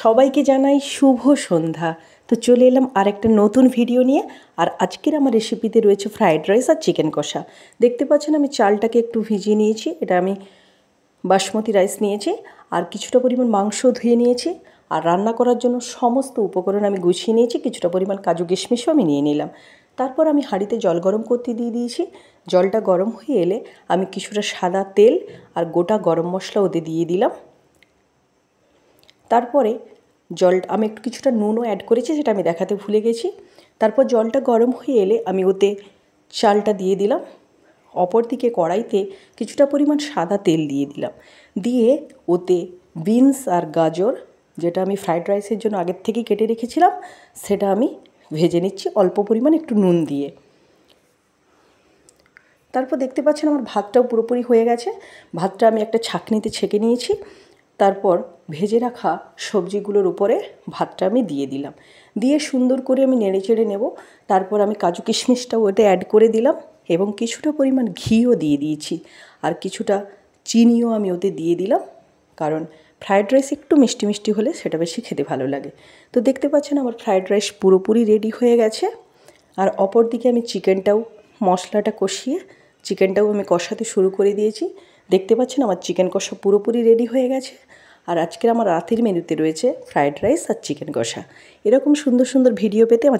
সবাইকে জানাই শুভ সন্ধ্যা। তো চলে এলাম আরেকটা নতুন ভিডিও নিয়ে। আর আজকের আমার রেসিপিতে রয়েছে ফ্রাইড রাইস আর চিকেন কষা। দেখতে পাচ্ছেন আমি চালটাকে একটু ভিজিয়ে নিয়েছি, এটা আমি বাসমতি রাইস নিয়েছি। আর কিছুটা পরিমাণ মাংস ধুয়ে নিয়েছি। আর রান্না করার জন্য সমস্ত উপকরণ আমি গুছিয়ে নিয়েছি, কিছুটা পরিমাণ কাজু কিশমিশও আমি নিয়ে নিলাম। তারপর আমি হাঁড়িতে জল গরম করতে দিয়ে দিয়েছি। জলটা গরম হয়ে এলে আমি কিছুটা সাদা তেল আর গোটা গরম মশলা ওতে দিয়ে দিলাম। তারপরে জলটা আমি একটু কিছুটা নুনও অ্যাড করেছি, সেটা আমি দেখাতে ভুলে গেছি। তারপর জলটা গরম হয়ে এলে আমি ওতে চালটা দিয়ে দিলাম। অপর দিকে কড়াইতে কিছুটা পরিমাণ সাদা তেল দিয়ে দিলাম, দিয়ে ওতে বিনস আর গাজর, যেটা আমি ফ্রাইড রাইসের জন্য আগের থেকেই কেটে রেখেছিলাম, সেটা আমি ভেজে নিচ্ছি অল্প পরিমাণ একটু নুন দিয়ে। তারপর দেখতে পাচ্ছেন আমার ভাতটাও পুরোপুরি হয়ে গেছে। ভাতটা আমি একটা ছাঁকনিতে ছেঁকে নিয়েছি। তারপর ভেজে রাখা সবজিগুলোর উপরে ভাতটা আমি দিয়ে দিলাম, দিয়ে সুন্দর করে আমি নেড়ে চেড়ে নেব। তারপর আমি কাজু কিশমিশটাও ওতে অ্যাড করে দিলাম এবং কিছুটা পরিমাণ ঘিও দিয়ে দিয়েছি। আর কিছুটা চিনিও আমি ওতে দিয়ে দিলাম, কারণ ফ্রায়েড রাইস একটু মিষ্টি মিষ্টি হলে সেটা বেশি খেতে ভালো লাগে। তো দেখতে পাচ্ছেন আমার ফ্রায়েড রাইস পুরোপুরি রেডি হয়ে গেছে। আর অপর দিকে আমি চিকেনটাও মশলাটা কষিয়ে চিকেনটাও আমি কষাতে শুরু করে দিয়েছি। দেখতে পাচ্ছেন আমার চিকেন কষা পুরোপুরি রেডি হয়ে গেছে। আর আজকের আমার রাতের মেনুতে রয়েছে ফ্রায়েড রাইস আর চিকেন কষা। এরকম সুন্দর সুন্দর ভিডিও পেতে আমার